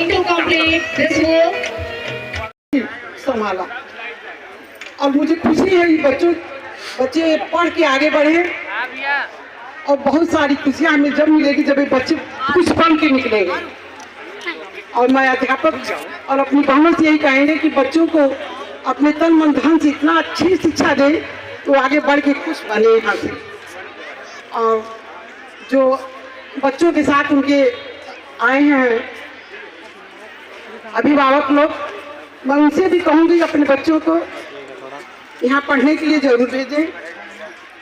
to complete this work. संभाला और मुझे खुशी है कि बच्चे पढ़ के आगे बढ़े और बहुत सारी खुशियाँ हमें जब मिलेगी जब ये बच्चे कुछ बन के निकलेंगे। और मैं अध्यापक और अपनी बहनों से यही कहेंगे कि बच्चों को अपने तन मन धन से इतना अच्छी शिक्षा दे तो आगे बढ़ के कुछ बने यहाँ से। और जो बच्चों के साथ उनके आए हैं अभिभावक लोग, मैं उनसे भी कहूँगी अपने बच्चों को यहाँ पढ़ने के लिए जरूर भेजें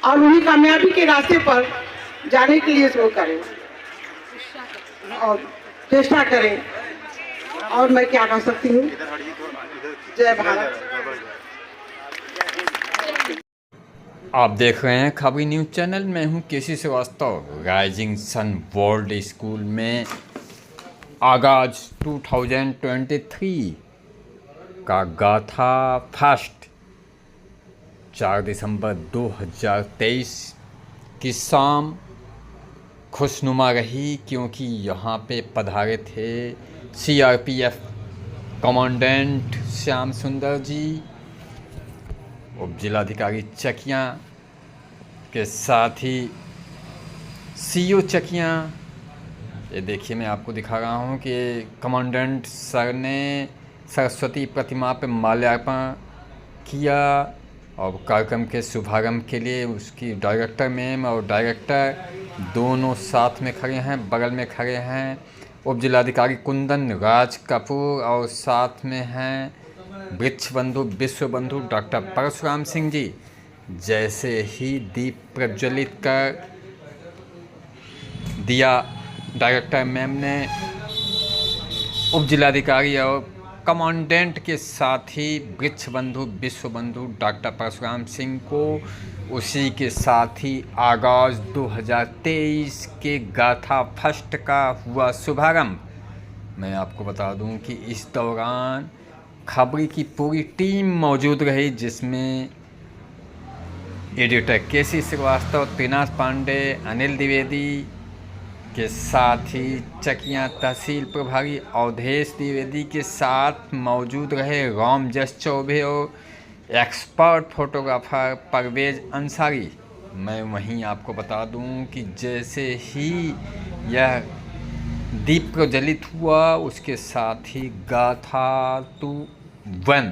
और उन्हीं कामयाबी के रास्ते पर जाने के लिए वो करें और चेष्टा करें। और मैं क्या कह सकती हूँ, जय भारत। आप देख रहे हैं खबरी न्यूज़ चैनल। मैं हूं K C Shrivastava. Rising Sun World School में आगाज 2023 का गाथा फर्स्ट 4 दिसंबर 2023 की शाम खुशनुमा रही, क्योंकि यहाँ पे पधारे थे CRPF कमांडेंट श्याम सुंदर जी, उप जिलाधिकारी चकिया के साथ ही CO चकिया। ये देखिए, मैं आपको दिखा रहा हूँ कि कमांडेंट सर ने सरस्वती प्रतिमा पर माल्यार्पण किया और कार्यक्रम के शुभारंभ के लिए उसकी डायरेक्टर मैम और डायरेक्टर दोनों साथ में खड़े हैं, बगल में खड़े हैं उप जिलाधिकारी कुंदन राज कपूर और साथ में हैं वृक्ष बंधु विश्व बंधु डॉक्टर परशुराम सिंह जी। जैसे ही दीप प्रज्वलित कर दिया डायरेक्टर मैम ने, उप जिलाधिकारी और कमांडेंट के साथ ही वृक्ष बंधु विश्व बंधु डॉक्टर परशुराम सिंह को उसी के साथ ही आगाज 2023 के गाथा फर्स्ट का हुआ शुभारंभ। मैं आपको बता दूं कि इस दौरान खबरी की पूरी टीम मौजूद रही, जिसमें एडिटर केसी श्रीवास्तव, त्रिनाथ पांडे, अनिल द्विवेदी के साथ ही चकिया तहसील प्रभारी अवधेश द्विवेदी के साथ मौजूद रहे राम जस चौबे और एक्सपर्ट फोटोग्राफर परवेज अंसारी। मैं वहीं आपको बता दूं कि जैसे ही यह दीप प्रज्वलित हुआ उसके साथ ही गाथा 21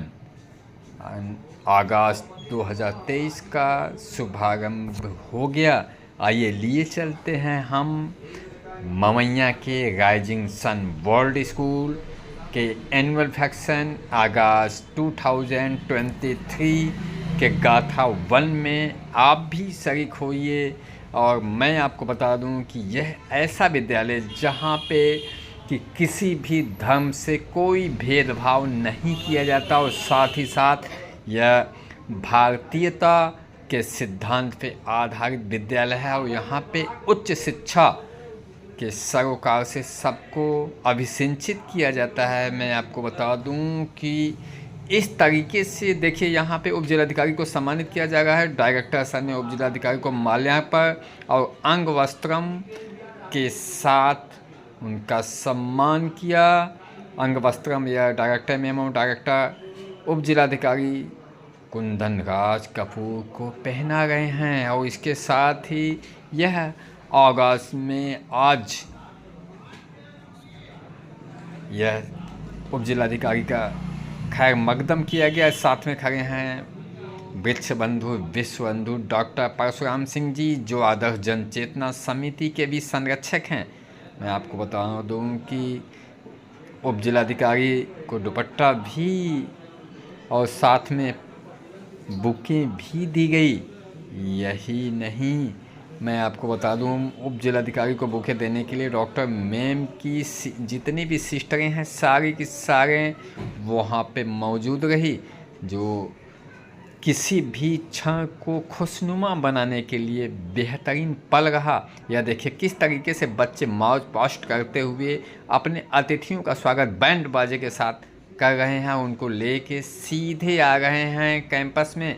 अगस्त 2023 का शुभारंभ हो गया। आइए लिए चलते हैं हम मवैया के राइजिंग सन वर्ल्ड स्कूल के एनुअल फंक्शन अगस्त 2023 के गाथा 1 में आप भी शरीक होइए। और मैं आपको बता दूं कि यह ऐसा विद्यालय जहां पे कि किसी भी धर्म से कोई भेदभाव नहीं किया जाता और साथ ही साथ यह भारतीयता के सिद्धांत पे आधारित विद्यालय है और यहाँ पे उच्च शिक्षा के सरोकार से सबको अभिसिंचित किया जाता है। मैं आपको बता दूं कि इस तरीके से देखिए, यहाँ पे उप जिलाधिकारी को सम्मानित किया जा रहा है। डायरेक्टर सर ने उप जिलाधिकारी को माल्यार्पण और अंग वस्त्रम के साथ उनका सम्मान किया। अंग वस्त्रम या डायरेक्टर मैम और डायरेक्टर उप जिलाधिकारी कुंदन राज कपूर को पहना गए हैं। और इसके साथ ही यह अगस्त में आज यह उप जिलाधिकारी का खैर मकदम किया गया। साथ में खड़े हैं वृक्ष बंधु विश्व बंधु डॉक्टर परशुराम सिंह जी, जो आदर्श जन चेतना समिति के भी संरक्षक हैं। मैं आपको बता दूं कि उप जिलाधिकारी को दुपट्टा भी और साथ में बुकें भी दी गई। यही नहीं, मैं आपको बता दूं उप जिलाधिकारी को बुके देने के लिए डॉक्टर मैम की जितनी भी सिस्टरें हैं सारी की सारे वहाँ पे मौजूद रही, जो किसी भी क्षण को खुशनुमा बनाने के लिए बेहतरीन पल रहा। यह देखिए किस तरीके से बच्चे मौज पोस्ट करते हुए अपने अतिथियों का स्वागत बैंड बाजे के साथ कर रहे हैं। उनको लेके सीधे आ रहे हैं कैंपस में।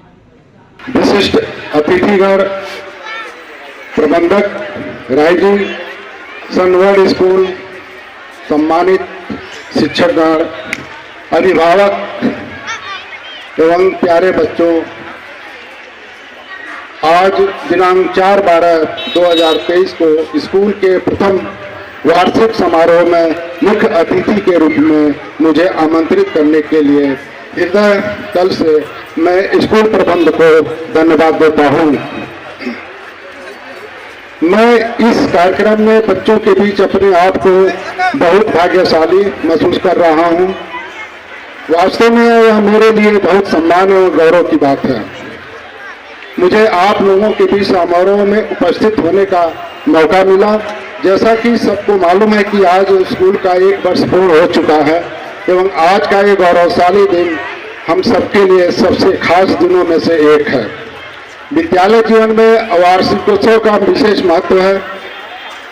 विशिष्ट अतिथिगण, प्रबंधक राइजिंग सन वर्ल्ड स्कूल, सम्मानित शिक्षकगण, अभिभावक एवं प्यारे बच्चों, आज दिनांक 4/12/2023 को स्कूल के प्रथम वार्षिक समारोह में मुख्य अतिथि के रूप में मुझे आमंत्रित करने के लिए हृदय तल से मैं स्कूल प्रबंध को धन्यवाद देता हूँ। मैं इस कार्यक्रम में बच्चों के बीच अपने आप को बहुत भाग्यशाली महसूस कर रहा हूँ। वास्तव में यह मेरे लिए बहुत सम्मान और गौरव की बात है। मुझे आप लोगों के बीच समारोह में उपस्थित होने का मौका मिला। जैसा कि सबको मालूम है कि आज स्कूल का 1 वर्ष पूर्ण हो चुका है एवं आज का ये गौरवशाली दिन हम सबके लिए सबसे खास दिनों में से एक है। विद्यालय जीवन में वार्षिकोत्सव का विशेष महत्व है।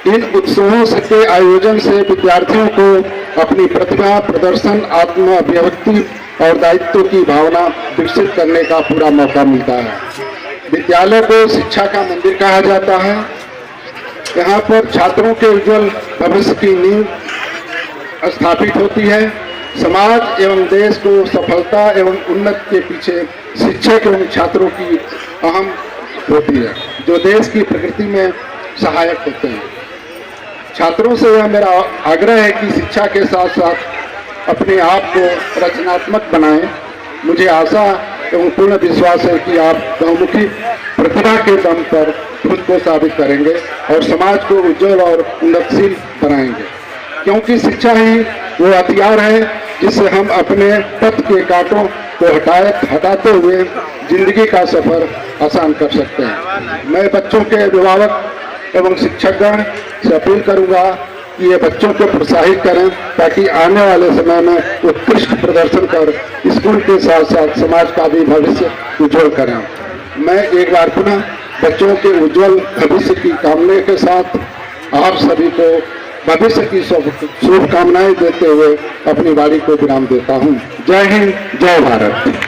इन उत्सवों के आयोजन से विद्यार्थियों को अपनी प्रतिभा प्रदर्शन, आत्म अभिव्यक्ति और दायित्व की भावना विकसित करने का पूरा मौका मिलता है। विद्यालय को शिक्षा का मंदिर कहा जाता है। यहाँ पर छात्रों के उज्जवल भविष्य की नींव स्थापित होती है। समाज एवं देश को सफलता एवं उन्नति के पीछे शिक्षक एवं छात्रों की अहम होती है, जो देश की प्रगति में सहायक होते हैं। छात्रों से यह मेरा आग्रह है कि शिक्षा के साथ साथ अपने आप को रचनात्मक बनाएं। मुझे आशा एवं पूर्ण विश्वास है कि आप बहुमुखी प्रतिभा के दम पर खुद को साबित करेंगे और समाज को उज्जवल और उन्नतशील बनाएंगे, क्योंकि शिक्षा ही वो हथियार है जिससे हम अपने पथ के कांटों को हटाते हुए जिंदगी का सफर आसान कर सकते हैं। मैं बच्चों के अभिभावक एवं शिक्षकगण से अपील करूंगा कि ये बच्चों को प्रोत्साहित करें ताकि आने वाले समय में उत्कृष्ट प्रदर्शन कर स्कूल के साथ साथ समाज का भी भविष्य उज्जवल करें। मैं एक बार पुनः बच्चों के उज्जवल भविष्य की कामना के साथ आप सभी को भविष्य की शुभकामनाएं देते हुए अपनी वाणी को विराम देता हूँ। जय हिंद, जय भारत।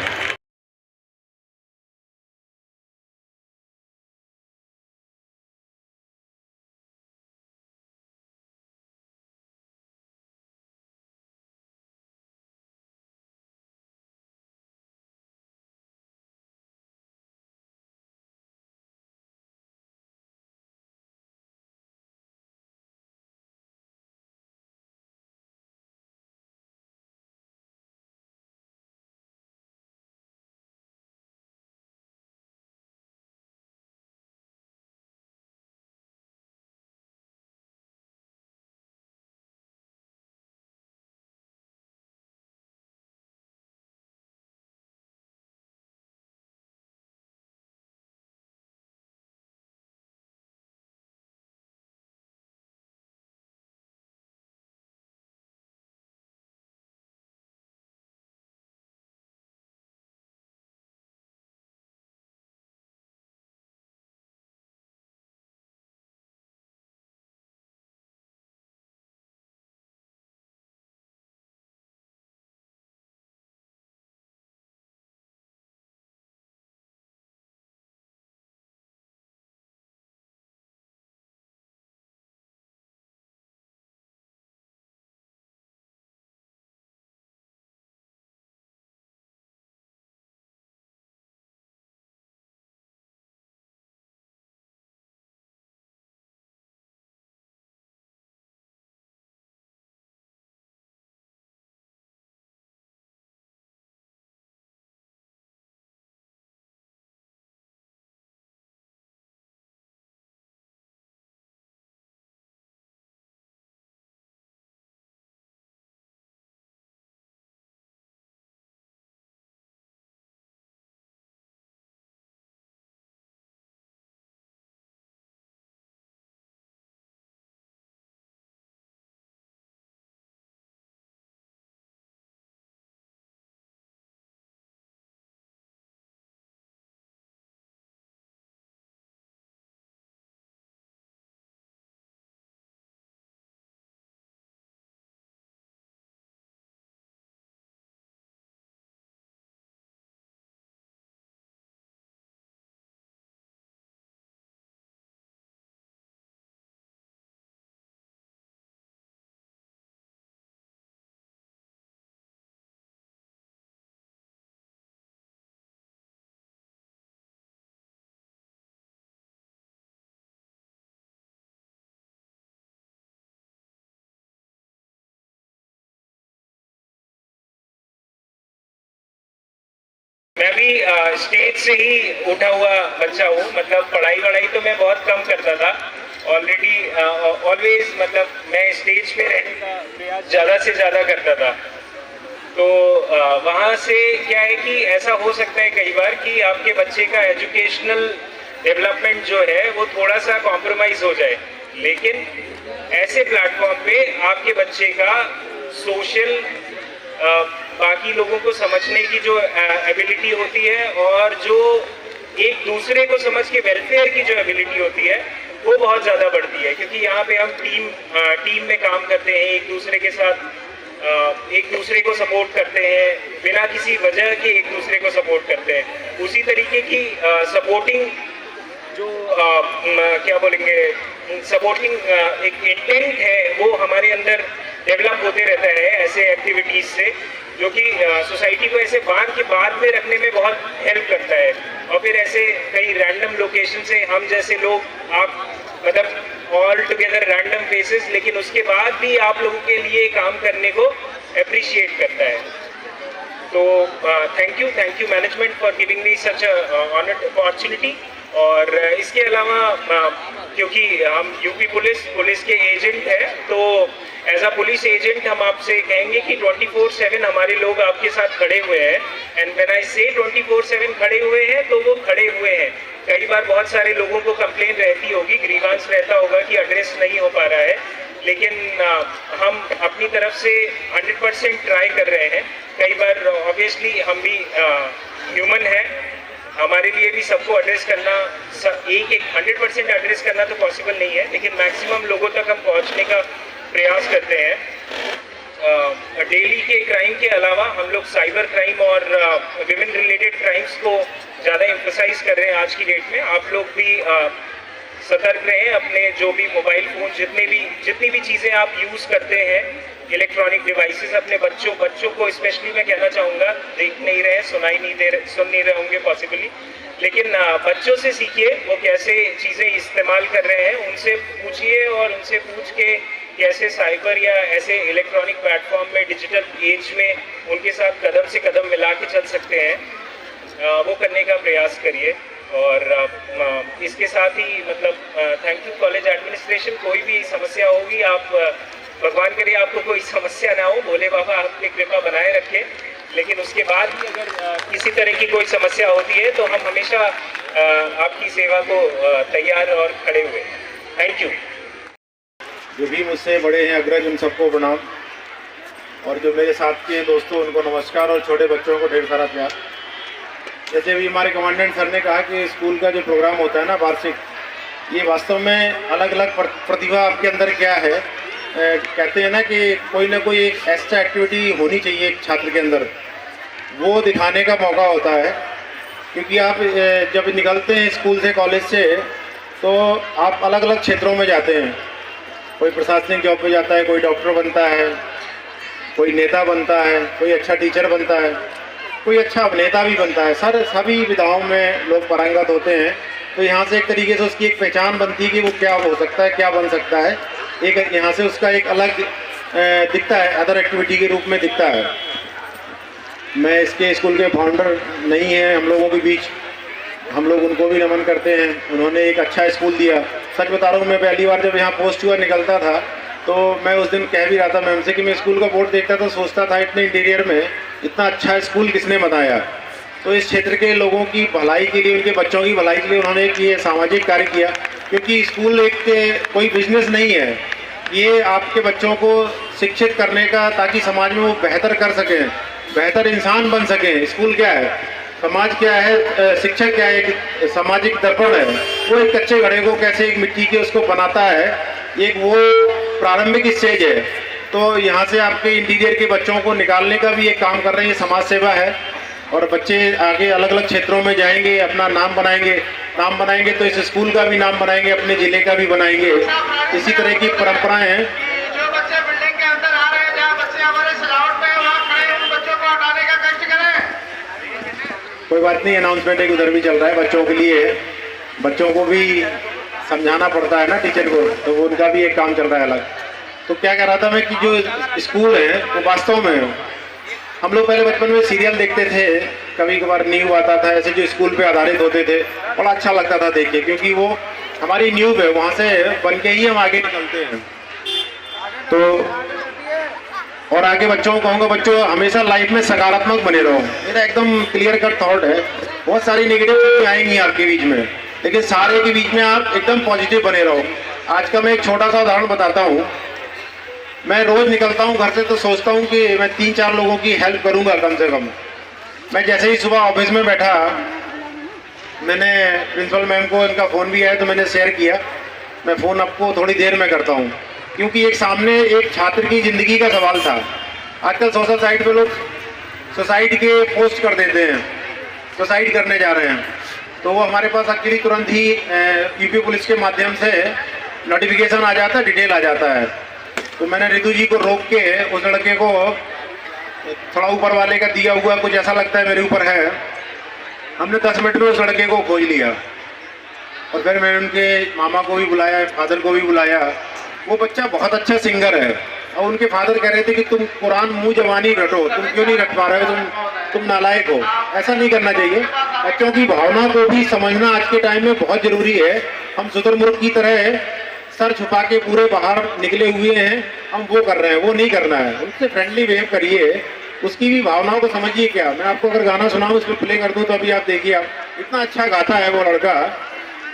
मैं भी स्टेज से ही उठा हुआ बच्चा हूँ। मतलब पढ़ाई वढ़ाई तो मैं बहुत कम करता था ऑलरेडी, ऑलवेज मतलब मैं स्टेज पे रहने का प्रयास ज़्यादा से ज़्यादा करता था। तो वहाँ से क्या है कि ऐसा हो सकता है कई बार कि आपके बच्चे का एजुकेशनल डेवलपमेंट जो है वो थोड़ा सा कॉम्प्रोमाइज़ हो जाए, लेकिन ऐसे प्लेटफॉर्म पे आपके बच्चे का सोशल बाकी लोगों को समझने की जो एबिलिटी होती है और जो एक दूसरे को समझ के वेलफेयर की जो एबिलिटी होती है वो बहुत ज़्यादा बढ़ती है, क्योंकि यहाँ पे हम टीम में काम करते हैं, एक दूसरे के साथ एक दूसरे को सपोर्ट करते हैं, बिना किसी वजह के एक दूसरे को सपोर्ट करते हैं। उसी तरीके की सपोर्टिंग जो क्या बोलेंगे सपोर्टिंग एक इंटेंट है वो हमारे अंदर डेवलप होते रहता है ऐसे एक्टिविटीज़ से, जो कि सोसाइटी को ऐसे बांध के बाद में रखने में बहुत हेल्प करता है। और फिर ऐसे कई रैंडम लोकेशन से हम जैसे लोग आप मतलब ऑल टुगेदर रैंडम फेसेस, लेकिन उसके बाद भी आप लोगों के लिए काम करने को अप्रिशिएट करता है। तो thank you management for giving me such honoured opportunity. और इसके अलावा क्योंकि हम यूपी पुलिस के एजेंट हैं, तो एज अ पुलिस एजेंट हम आपसे कहेंगे कि 24/7 हमारे लोग आपके साथ खड़े हुए हैं। एंड व्हेन आई से 24/7 खड़े हुए हैं तो वो खड़े हुए हैं। कई बार बहुत सारे लोगों को कंप्लेन रहती होगी, ग्रीवांस रहता होगा कि एड्रेस नहीं हो पा रहा है, लेकिन हम अपनी तरफ से 100% ट्राई कर रहे हैं। कई बार ऑब्वियसली हम भी ह्यूमन हैं, हमारे लिए भी सबको एड्रेस करना एक 100% एड्रेस करना तो पॉसिबल नहीं है, लेकिन मैक्सिमम लोगों तक हम पहुंचने का प्रयास करते हैं। डेली के क्राइम के अलावा हम लोग साइबर क्राइम और विमेन रिलेटेड क्राइम्स को ज़्यादा एम्फसाइज कर रहे हैं आज की डेट में। आप लोग भी सतर्क रहें, अपने जो भी मोबाइल फ़ोन जितनी भी चीज़ें आप यूज़ करते हैं इलेक्ट्रॉनिक डिवाइसेस, अपने बच्चों को स्पेशली मैं कहना चाहूँगा, देख नहीं रहे, सुन नहीं रहे होंगे पॉसिबली, लेकिन बच्चों से सीखिए वो कैसे चीज़ें इस्तेमाल कर रहे हैं, उनसे पूछिए और उनसे पूछ के कैसे साइबर या ऐसे इलेक्ट्रॉनिक प्लेटफॉर्म में डिजिटल एज में उनके साथ कदम से कदम मिला के चल सकते हैं, वो करने का प्रयास करिए। और इसके साथ ही मतलब थैंक यू कॉलेज एडमिनिस्ट्रेशन। कोई भी समस्या होगी, आप भगवान करे आपको कोई समस्या ना हो, भोले बाबा आपकी कृपा बनाए रखे, लेकिन उसके बाद भी अगर किसी तरह की कोई समस्या होती है तो हम हमेशा आपकी सेवा को तैयार और खड़े हुए। Thank you. जो भी मुझसे बड़े हैं अग्रज, उन सबको प्रणाम, और जो मेरे साथ के दोस्तों उनको नमस्कार, और छोटे बच्चों को ढेर सारा प्यार। जैसे भी हमारे कमांडेंट सर ने कहा कि स्कूल का जो प्रोग्राम होता है ना वार्षिक, ये वास्तव में अलग अलग प्रतिभा आपके अंदर क्या है, कहते हैं ना कि कोई ना कोई एक एक्स्ट्रा एक्टिविटी होनी चाहिए एक छात्र के अंदर, वो दिखाने का मौका होता है। क्योंकि आप जब निकलते हैं स्कूल से, कॉलेज से, तो आप अलग अलग क्षेत्रों में जाते हैं। कोई प्रशासनिक जॉब पे जाता है, कोई डॉक्टर बनता है, कोई नेता बनता है, कोई अच्छा टीचर बनता है, कोई अच्छा अभिनेता भी बनता है। सभी विधाओं में लोग पारंगत होते हैं। तो यहाँ से एक तरीके से उसकी एक पहचान बनती है कि वो क्या हो सकता है, क्या बन सकता है। एक यहाँ से उसका एक अलग दिखता है, अदर एक्टिविटी के रूप में दिखता है। मैं इसके स्कूल के फाउंडर नहीं हैं हम लोगों के बीच, हम लोग उनको भी नमन करते हैं। उन्होंने एक अच्छा स्कूल दिया। सच बता रहा हूँ, मैं पहली बार जब यहाँ पोस्ट हुआ निकलता था तो मैं उस दिन कह भी रहा था मैम से कि मैं स्कूल का बोर्ड देखता था, सोचता था इतने इंटीरियर में इतना अच्छा स्कूल किसने बनाया। तो इस क्षेत्र के लोगों की भलाई के लिए, उनके बच्चों की भलाई के लिए उन्होंने एक ये सामाजिक कार्य किया। क्योंकि स्कूल एक कोई बिजनेस नहीं है, ये आपके बच्चों को शिक्षित करने का, ताकि समाज में वो बेहतर कर सकें, बेहतर इंसान बन सकें। स्कूल क्या है, समाज क्या है, शिक्षक क्या है, एक सामाजिक दर्पण है। वो एक कच्चे घड़े को कैसे एक मिट्टी के उसको बनाता है, एक वो प्रारंभिक स्टेज है। तो यहाँ से आपके इंटीरियर के बच्चों को निकालने का भी एक काम कर रहे हैं, समाज सेवा है। और बच्चे आगे अलग अलग क्षेत्रों में जाएंगे, अपना नाम बनाएंगे तो इस स्कूल का भी नाम बनाएंगे, अपने ज़िले का भी बनाएंगे। इसी तरह की परंपराएं हैं। जो बच्चे बिल्डिंग के अंदर आ रहे हैं, जहाँ बच्चे हमारे सजावट में वहाँ खड़े, उन बच्चों को हटाने का कष्ट करें। कोई बात नहीं, अनाउंसमेंट एक उधर भी चल रहा है बच्चों के लिए। बच्चों को भी समझाना पड़ता है ना टीचर को, तो वो उनका भी एक काम चल रहा है अलग। तो क्या कह रहा था मैं कि जो स्कूल है वो वास्तव में हम लोग पहले बचपन में सीरियल देखते थे, कभी कभार न्यू आता था ऐसे जो स्कूल पे आधारित होते थे, बड़ा अच्छा लगता था देख के, क्योंकि वो हमारी न्यूज़ है, वहाँ से बन के ही हम आगे निकलते हैं। तो और आगे बच्चों को कहूँगा, बच्चों हमेशा लाइफ में सकारात्मक बने रहो। मेरा एकदम क्लियर कट थॉट है। बहुत सारी नेगेटिव चीज़ें आएंगी आपके बीच में, लेकिन सारे के बीच में आप एकदम पॉजिटिव बने रहो। आज का मैं एक छोटा सा उदाहरण बताता हूँ। मैं रोज़ निकलता हूँ घर से तो सोचता हूँ कि मैं 3-4 लोगों की हेल्प करूँगा कम से कम। मैं जैसे ही सुबह ऑफिस में बैठा, मैंने प्रिंसिपल मैम को इनका फ़ोन भी आया तो मैंने शेयर किया। मैं फ़ोन आपको थोड़ी देर में करता हूँ, क्योंकि एक सामने एक छात्र की ज़िंदगी का सवाल था। आजकल सोशल साइट पे लोग सुसाइड के पोस्ट कर देते हैं, सुसाइड करने जा रहे हैं, तो वो हमारे पास एक्चुअली तुरंत ही यूपी पुलिस के माध्यम से नोटिफिकेशन आ जाता है, डिटेल आ जाता है। तो मैंने रितु जी को रोक के उस लड़के को, थोड़ा ऊपर वाले का दिया हुआ कुछ ऐसा लगता है मेरे ऊपर है, हमने 10 मिनट में उस लड़के को खोज लिया। और फिर मैंने उनके मामा को भी बुलाया, फादर को भी बुलाया। वो बच्चा बहुत अच्छा सिंगर है, और उनके फादर कह रहे थे कि तुम कुरान मुंह जबानी रटो, तुम क्यों नहीं रट पा रहे हो, तुम नालायक हो। ऐसा नहीं करना चाहिए। बच्चों की भावना को भी समझना आज के टाइम में बहुत जरूरी है। हम शुतुरमुर्ग की तरह सर छुपा के पूरे बाहर निकले हुए हैं, हम वो कर रहे हैं, वो नहीं करना है। उनसे फ्रेंडली बिहेव करिए, उसकी भी भावनाओं को समझिए। क्या मैं आपको अगर गाना सुनाऊँ, उस पर प्ले कर दूँ तो अभी आप देखिए, आप इतना अच्छा गाता है वो लड़का,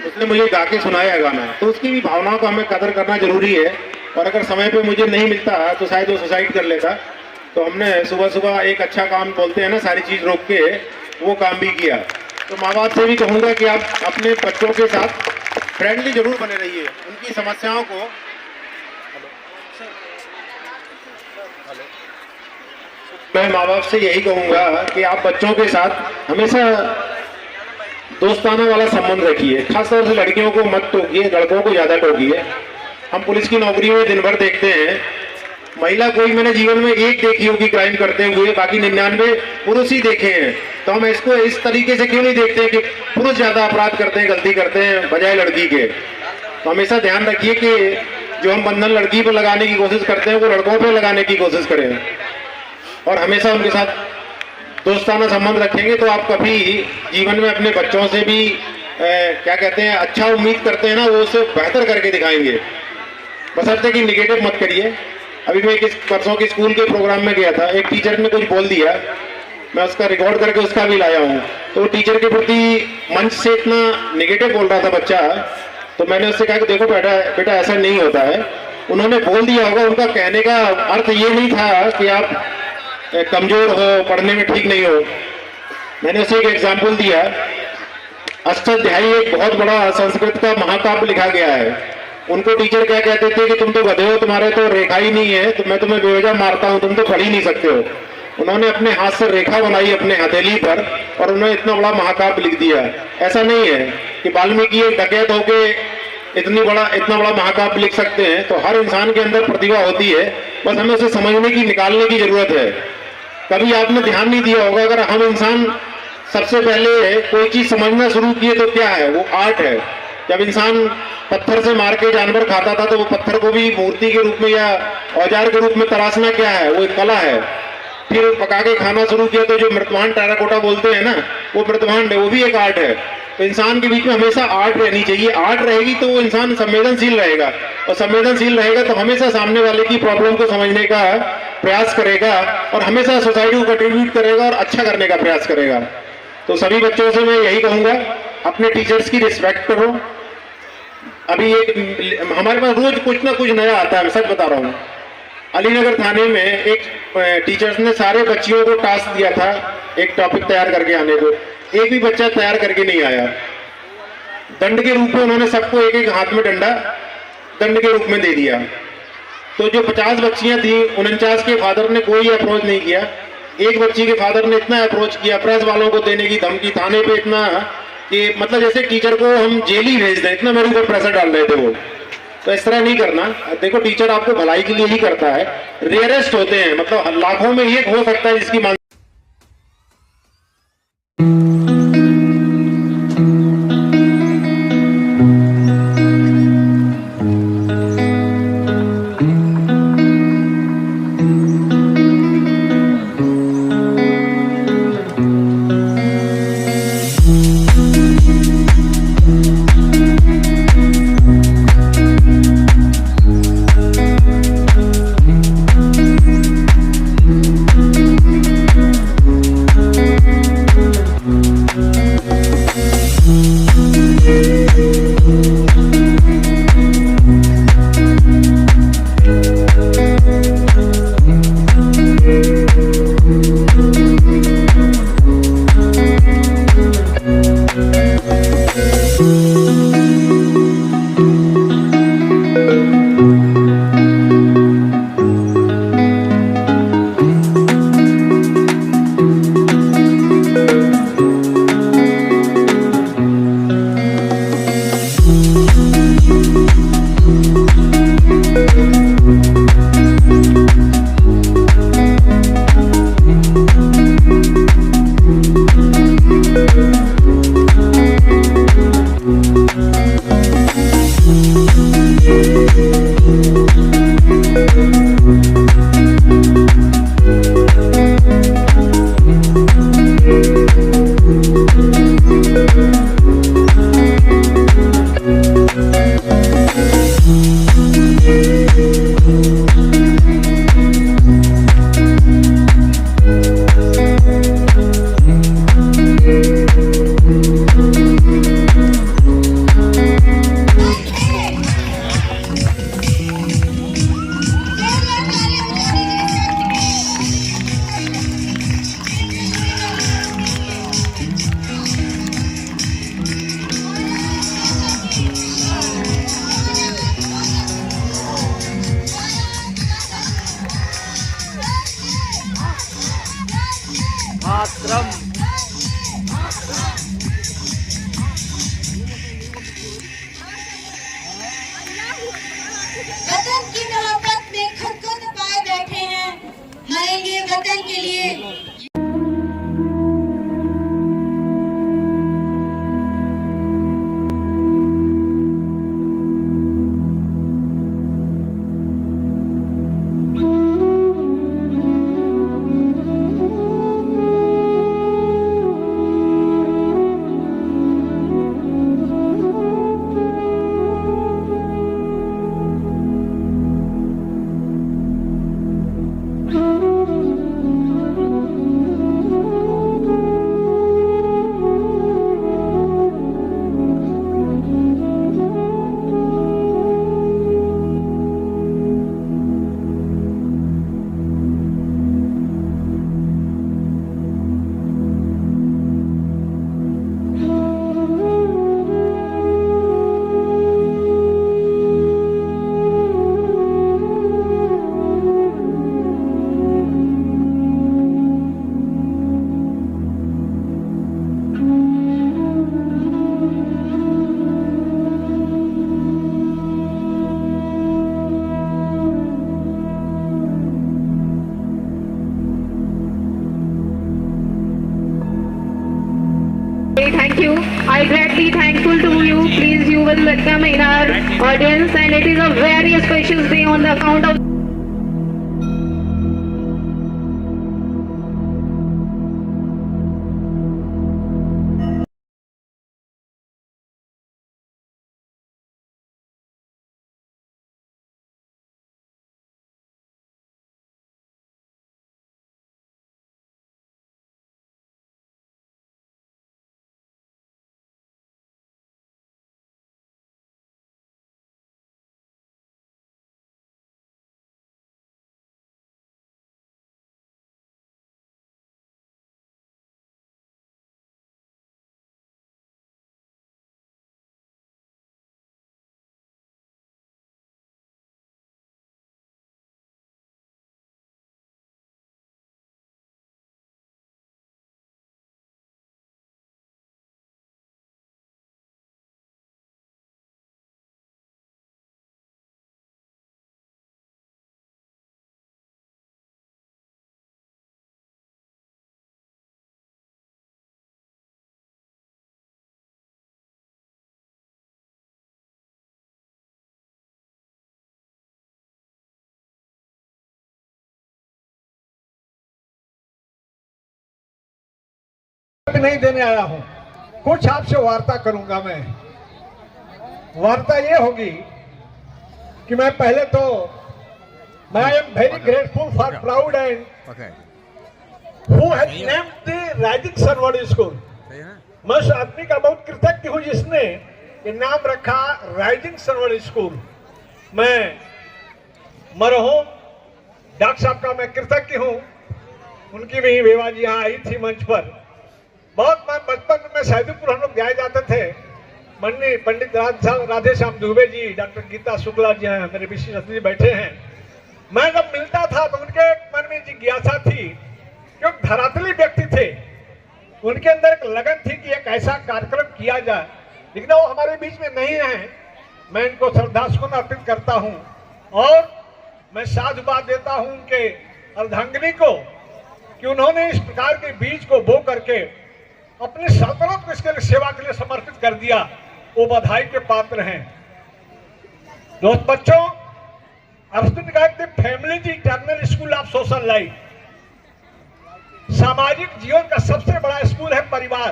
उसने मुझे गा के सुनाया गाना। तो उसकी भी भावनाओं का हमें कदर करना जरूरी है। और अगर समय पे मुझे नहीं मिलता तो शायद वो सुसाइड कर लेता। तो हमने सुबह सुबह एक अच्छा काम बोलते हैं ना, सारी चीज़ रोक के वो काम भी किया। तो माँ बाप से भी कहूँगा कि आप अपने बच्चों के साथ फ्रेंडली जरूर बने रहिए, उनकी समस्याओं को। मैं माँ बाप से यही कहूँगा कि आप बच्चों के साथ हमेशा दोस्ताना वाला संबंध रखिए। खासतौर से लड़कियों को मत टोकिए, लड़कों को ज़्यादा टोकिए। हम पुलिस की नौकरी में दिन भर देखते हैं, महिला कोई मैंने जीवन में एक देखी होगी क्राइम करते हुए, बाकी 99 पुरुष ही देखे हैं। तो हम इसको इस तरीके से क्यों नहीं देखते कि पुरुष ज़्यादा अपराध करते हैं, गलती करते हैं बजाय लड़की के। तो हमेशा ध्यान रखिए कि जो हम बंधन लड़की पर लगाने की कोशिश करते हैं वो लड़कों पर लगाने की कोशिश करें, और हमेशा उनके साथ दोस्ताना संबंध रखेंगे तो आप कभी जीवन में अपने बच्चों से भी क्या कहते हैं, अच्छा उम्मीद करते हैं ना, वो उससे बेहतर करके दिखाएंगे। बशर्ते कि निगेटिव मत करिए। अभी मैं किस परसों के स्कूल के प्रोग्राम में गया था, एक टीचर ने कुछ बोल दिया, मैं उसका रिकॉर्ड करके उसका भी लाया हूँ। तो टीचर के प्रति मंच से इतना निगेटिव बोल रहा था बच्चा, तो मैंने उससे कहा कि देखो बेटा ऐसा नहीं होता है। उन्होंने बोल दिया होगा, उनका कहने का अर्थ ये नहीं था कि आप कमजोर हो, पढ़ने में ठीक नहीं हो। मैंने उसे एक एग्जाम्पल दिया, अष्टाध्यायी एक बहुत बड़ा संस्कृत का महाकाव्य लिखा गया है। उनको टीचर क्या कहते थे कि तुम तो गधे हो, तुम्हारे तो रेखा ही नहीं है, तो मैं तुम्हें बेवजह मारता हूँ, तुम तो पढ़ ही नहीं सकते हो। उन्होंने अपने हाथ से रेखा बनाई अपने हथेली पर और उन्होंने इतना बड़ा महाकाव्य लिख दिया। ऐसा नहीं है कि वाल्मीकि एक डकैत होके इतना बड़ा महाकाव्य लिख सकते हैं। तो हर इंसान के अंदर प्रतिभा होती है, बस हमें उसे समझने की, निकालने की जरूरत है। कभी आपने ध्यान नहीं दिया होगा, अगर हम इंसान सबसे पहले कोई चीज समझना शुरू किए तो क्या है, वो आर्ट है। जब इंसान पत्थर से मार के जानवर खाता था तो वो पत्थर को भी मूर्ति के रूप में या औजार के रूप में तराशना क्या है, वो एक कला है। फिर पका के खाना शुरू किया तो जो मृतभांड टेराकोटा बोलते हैं ना, वो मृतभांड है, वो भी एक आर्ट है। तो इंसान के बीच में हमेशा आर्ट रहनी चाहिए। आर्ट रहेगी तो वो इंसान संवेदनशील रहेगा, और संवेदनशील रहेगा तो हमेशा सामने वाले की प्रॉब्लम को समझने का प्रयास करेगा, और हमेशा सोसाइटी को कंट्रीब्यूट करेगा और अच्छा करने का प्रयास करेगा। तो सभी बच्चों से मैं यही कहूँगा, अपने टीचर्स की रिस्पेक्ट करो। अभी एक हमारे पास रोज कुछ ना कुछ नया आता है, मैं सच बता रहा हूँ। अलीनगर थाने में एक टीचर्स ने सारे बच्चियों को टास्क दिया था एक टॉपिक तैयार करके आने को, एक भी बच्चा तैयार करके नहीं आया। दंड के रूप में उन्होंने सबको एक एक हाथ में डंडा दंड के रूप में दे दिया। तो जो 50 बच्चियां थी, 49 के फादर ने कोई अप्रोच नहीं किया। एक बच्ची के फादर ने इतना अप्रोच किया, प्रेस वालों को देने की धमकी, थाने पे इतना कि मतलब जैसे टीचर को हम जेल ही भेज दें, इतना मेरे ऊपर प्रेशर डाल रहे थे वो। तो इस तरह नहीं करना। देखो टीचर आपको भलाई के लिए ही करता है, रेयरेस्ट होते हैं, मतलब लाखों में एक हो सकता है जिसकी वतन की मोहब्बत में खुद को दबाए बैठे हैं, मरेंगे वतन के लिए। Thank you. I greatly thankful to you. Please, you will welcome in our audience, and it is a very special day on the account of. नहीं देने आया हूं, कुछ आपसे वार्ता करूंगा। मैं वार्ता ये होगी कि मैं पहले तो I am very grateful for proud and who has named the Rising Sun World School. मैं उस आदमी का बहुत कृतज्ञ हूं जिसने ये नाम रखा राइजिंग सन वर्ल्ड स्कूल। मैं मरहूम डॉक्टर साहब का मैं कृतज्ञ हूं, उनकी भी विवाह जी यहाँ आई थी मंच पर। बहुत बचपन में सैदुपुर हम लोग जाए जाते थे। पंडित राधे श्याम दुबे जी, डॉक्टर गीता शुक्ला जी हैं, मेरे विशेष अतिथि बैठे हैं। मैं जब मिलता था तो उनके मन में जिज्ञासा थी, क्योंकि धरातली व्यक्ति थे, उनके अंदर एक लगन थी कि एक ऐसा कार्यक्रम किया जाए, लेकिन वो हमारे बीच में नहीं है। मैं इनको श्रद्धासुमन अर्पित करता हूँ और मैं साधुवाद देता हूँ उनके अर्धांगिनी को कि उन्होंने इस प्रकार के बीज को बो करके अपनी सल्तनत को इसके लिए सेवा के लिए समर्पित कर दिया। वो बधाई के पात्र हैं। दोस्त बच्चों, family the eternal school of social life, सामाजिक जीवन का सबसे बड़ा स्कूल है परिवार।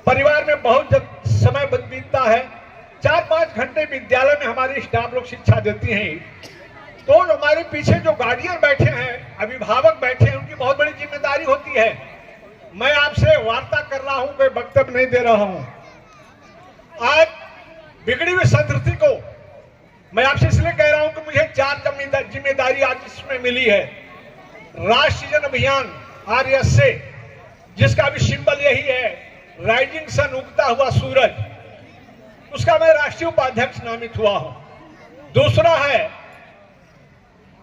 परिवार में बहुत समय बीतता है। 4-5 घंटे विद्यालय में हमारी स्टाफ लोग शिक्षा देती हैं, तो हमारे पीछे जो गार्डियन बैठे हैं, अभिभावक बैठे हैं, उनकी बहुत बड़ी जिम्मेदारी होती है। मैं आपसे वार्ता कर रहा हूं, कोई वक्तव्य नहीं दे रहा हूं। आज बिगड़ी हुई संस्कृति को मैं आपसे इसलिए कह रहा हूं कि मुझे 4 जिम्मेदारी आज इसमें मिली है। राष्ट्रीय जन अभियान RSA, जिसका भी सिंबल यही है, राइजिंग सन, उगता हुआ सूरज, उसका मैं राष्ट्रीय उपाध्यक्ष नामित हुआ हूं। दूसरा है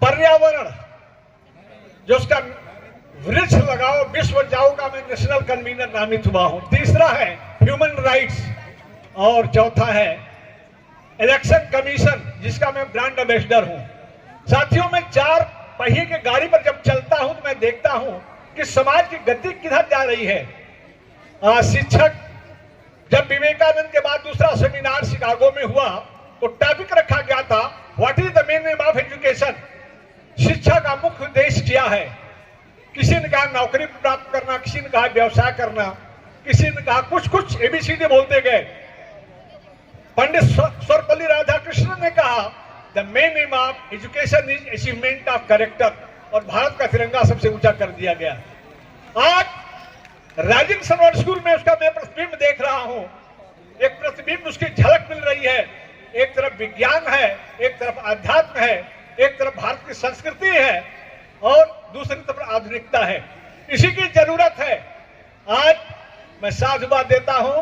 पर्यावरण, जो उसका वृक्ष लगाओ विश्व जाओ का मैं नेशनल कन्वीनर नामित हुआ हूं। तीसरा है ह्यूमन राइट्स और चौथा है इलेक्शन कमीशन जिसका मैं ब्रांड एम्बेसडर हूं। साथियों, मैं 4 पहिए की गाड़ी पर जब चलता हूं तो मैं देखता हूं कि समाज की गति किधर जा रही है। शिक्षक, जब विवेकानंद के बाद दूसरा सेमिनार शिकागो में हुआ तो टॉपिक रखा गया था, what is the main M of education. शिक्षा का मुख्य उद्देश्य क्या है। किसी ने कहा नौकरी प्राप्त करना, किसी ने कहा व्यवसाय करना, किसी ने कहा कुछ एबीसीडी बोलते गए। पंडित सर्वपल्ली राधाकृष्णन ने कहा the main M of education is achievement of character, और भारत का तिरंगा सबसे ऊंचा कर दिया गया। आज राइजिंग सन वर्ल्ड स्कूल में उसका मैं प्रतिबिंब देख रहा हूं, एक प्रतिबिंब उसकी झलक मिल रही है। एक तरफ विज्ञान है, एक तरफ अध्यात्म है, एक तरफ भारत की संस्कृति है और दूसरी तरफ आधुनिकता है। इसी की जरूरत है। आज मैं साधुवाद देता हूं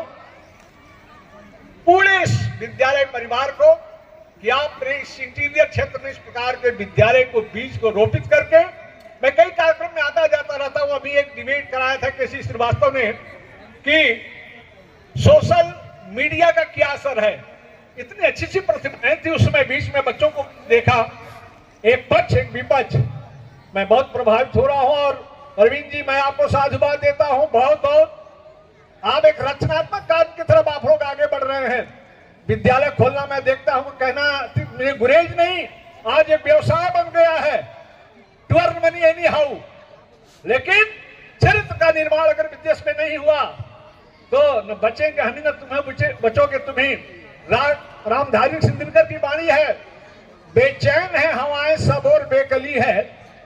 पूरे इस विद्यालय परिवार को कि आपने इस इंटीरियर क्षेत्र में इस प्रकार के विद्यालय को बीज को रोपित करके, मैं कई कार्यक्रम में आता जाता रहता हूं। अभी एक डिबेट कराया था केसी श्रीवास्तव ने कि सोशल मीडिया का क्या असर है। इतनी अच्छी सी प्रतिभाएं थी उस समय, बीच में बच्चों को देखा, एक पक्ष एक विपक्ष। मैं बहुत प्रभावित हो रहा हूं और अरविंद जी, मैं आपको साधुवाद देता हूं बहुत बहुत। आप एक रचनात्मक कार्य की तरफ आप लोग आगे बढ़ रहे हैं। विद्यालय खोलना मैं देखता हूं, कहना मुझे गुरेज नहीं, आज ये व्यवसाय बन गया है, to earn money anyhow. लेकिन चरित्र का निर्माण अगर विदेश में नहीं हुआ तो न बचेंगे हम ही, न तुम्हें बचोगे तुम्हें। रामधारी सिंह दिनकर की वाणी है, बेचैन है हवाएं सब और बेकली है,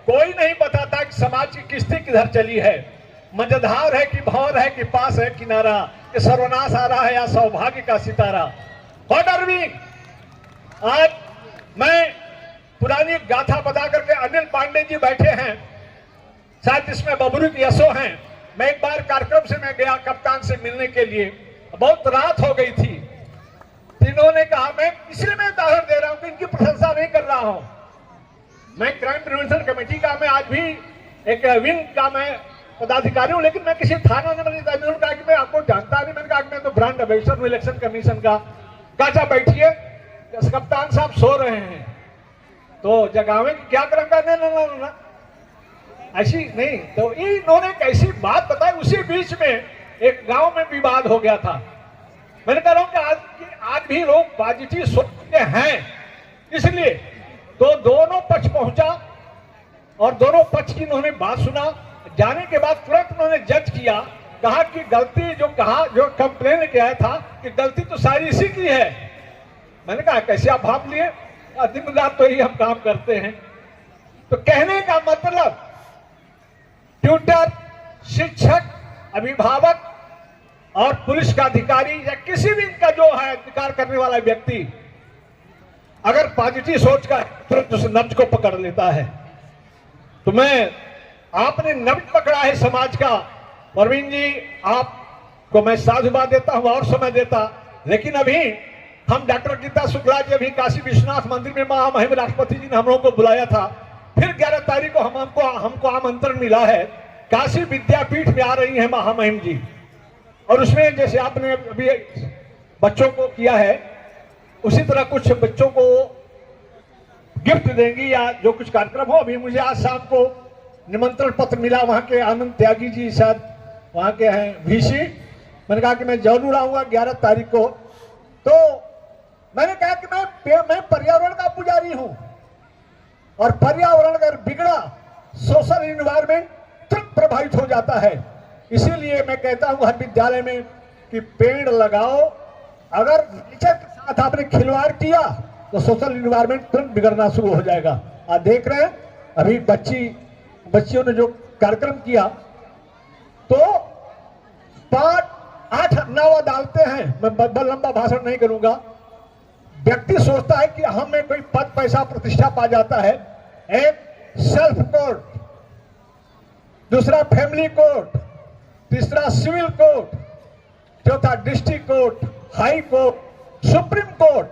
कोई नहीं बताता कि समाज की किस्ती किधर चली है। मझधार है कि भंवर है कि पास है किनारा, कि सर्वनाश आ रहा है या सौभाग्य का सितारा। What are we? आज मैं पुरानी गाथा बता करके, अनिल पांडे जी बैठे हैं, शायद इसमें बबरू की यशो हैं। मैं एक बार कार्यक्रम से मैं गया कप्तान से मिलने के लिए, बहुत रात हो गई थी। इन्होंने कहा, मैं इसलिए मैं उदाहरण दे रहा हूं कि इनकी प्रशंसा नहीं कर रहा हूं। मैं क्राइम प्रिवेंशन कमेटी का, मैं आज भी एक विंग का मैं पदाधिकारी हूं, लेकिन मैं किसी थाना में नहीं था। इन्होंने कहा कि मैं आपको जानता नहीं। मैंने कहा कि मैं तो ब्रांड एम्बेसडर हूं इलेक्शन कमीशन का। कहा बैठिए, कप्तान साहब सो रहे हैं तो जगावे की क्या करेंगे। ना ऐसी नहीं। तो इन्होंने एक ऐसी बात बताई, उसी बीच में एक गांव में विवाद हो गया था। मैंने कह रहा हूं कि आज भी लोग पॉजिटिव सोचते हैं, इसलिए तो दोनों पक्ष पहुंचा और दोनों पक्ष की उन्होंने बात सुना। जाने के बाद तुरंत उन्होंने जज किया, कहा कि गलती जो कंप्लेन किया था कि गलती तो सारी इसी की है। मैंने कहा कैसे आप भाप लिए, दिन रात तो ही हम काम करते हैं। तो कहने का मतलब ट्यूटर, शिक्षक, अभिभावक और पुलिस का अधिकारी या किसी भी इनका जो है अधिकार करने वाला व्यक्ति अगर पॉजिटिव सोच का तुरंत उस नब्ज को पकड़ लेता है। तो आपने नब्ज पकड़ा है समाज का। अरविंद जी, आपको मैं साधुवाद देता हूं और समय देता। लेकिन अभी हम डॉक्टर गीता शुक्ला जी अभी काशी विश्वनाथ मंदिर में महामहिम राष्ट्रपति जी ने हम लोगों को बुलाया था। फिर 11 तारीख को हमको आमंत्रण मिला है, काशी विद्यापीठ में आ रही है महामहिम जी, और उसमें जैसे आपने अभी बच्चों को किया है उसी तरह कुछ बच्चों को गिफ्ट देंगी या जो कुछ कार्यक्रम हो। अभी मुझे आज शाम को निमंत्रण पत्र मिला, वहां के आनंद त्यागी जी शायद वहां के हैं वीसी। मैंने कहा कि मैं जरूर आऊंगा 11 तारीख को। तो मैंने कहा कि मैं पर्यावरण का पुजारी हूं और पर्यावरण अगर बिगड़ा, सोशल इन्वायरमेंट तुरंत प्रभावित हो जाता है। इसीलिए मैं कहता हूं हर विद्यालय में कि पेड़ लगाओ। अगर नेचर के साथ आपने खिलवाड़ किया तो सोशल इन्वायरमेंट तुरंत बिगड़ना शुरू हो जाएगा। आप देख रहे हैं अभी बच्चियों ने जो कार्यक्रम किया, तो 8-9 डालते हैं। मैं लंबा भाषण नहीं करूंगा। व्यक्ति सोचता है कि हमें कोई पद पैसा प्रतिष्ठा पा जाता है। एक सेल्फ कोर्ट, दूसरा फैमिली कोर्ट, तीसरा सिविल कोर्ट, चौथा district court, high court, supreme court,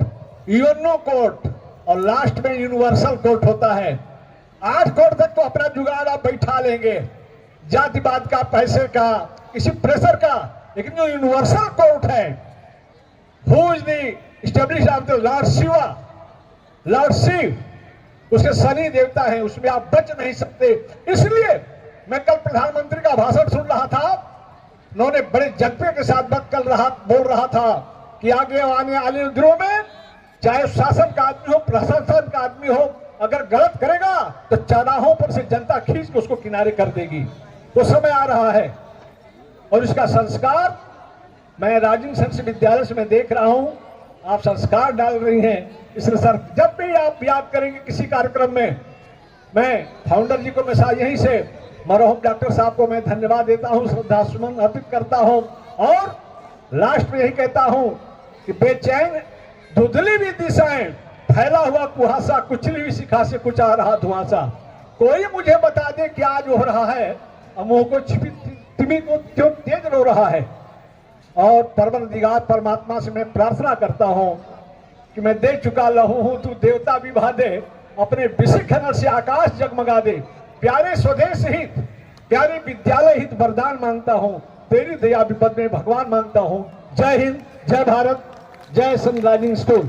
UNO court और लास्ट में यूनिवर्सल कोर्ट होता है। 8 कोर्ट तक तो अपना जुगाड़ आप बैठा लेंगे, जातिवाद का, पैसे का, किसी प्रेशर का। लेकिन जो यूनिवर्सल कोर्ट है, who is the establish after lord Shiva, lord Shiv उसके शनि देवता हैं, उसमें आप बच नहीं सकते। इसलिए मैं कल प्रधानमंत्री का भाषण सुन रहा था, उन्होंने बड़े जज्बे के साथ बोल रहा था कि आगे आने वाले दिनों में चाहे शासन का आदमी हो, प्रशासन का आदमी हो, अगर गलत करेगा तो चौराहों पर से जनता खींच के उसको किनारे कर देगी। तो समय आ रहा है और इसका संस्कार मैं राजीव संस्कृत विद्यालय से मैं देख रहा हूं, आप संस्कार डाल रही हैं। इसलिए सर, जब भी आप याद करेंगे किसी कार्यक्रम में, मैं फाउंडर जी को मैं यहीं से मरहूम डॉक्टर साहब को मैं धन्यवाद देता हूं, श्रद्धासुमन अर्पित करता हूं और लास्ट में यही कहता हूं कि बेचैन धुंधली भी दिशाएं, फैला हुआ कुहासा, कुचली हुई शिखा से कुछ आ रहा धुआंसा। कोई मुझे बता दे क्या आज हो रहा है, अमोह को तिमी को क्यों तेज रो रहा है। और परवरदिगार परमात्मा से मैं प्रार्थना करता हूं कि मैं दे चुका लहू हूं, तू देवता विभा दे, अपने विशिख नर से आकाश जगमगा दे। प्यारे स्वदेश हित, प्यारे विद्यालय हित वरदान मांगता हूं, तेरी दया विपद में भगवान मांगता हूं। जय हिंद, जय भारत, जय सन राइजिंग स्कूल।